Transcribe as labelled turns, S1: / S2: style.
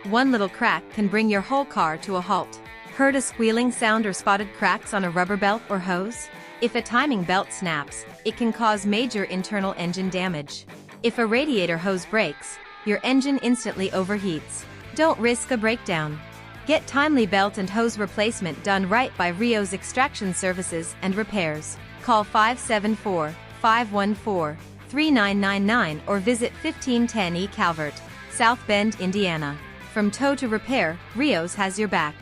S1: One little crack can bring your whole car to a halt. Heard a squealing sound or spotted cracks on a rubber belt or hose? If a timing belt snaps, it can cause major internal engine damage. If a radiator hose breaks, your engine instantly overheats. Don't risk a breakdown. Get timely belt and hose replacement done right by Rios Extraction Services and Repairs. Call 574-514-3999 or visit 1510 E Calvert, South Bend, Indiana. From tow to repair, Rios has your back.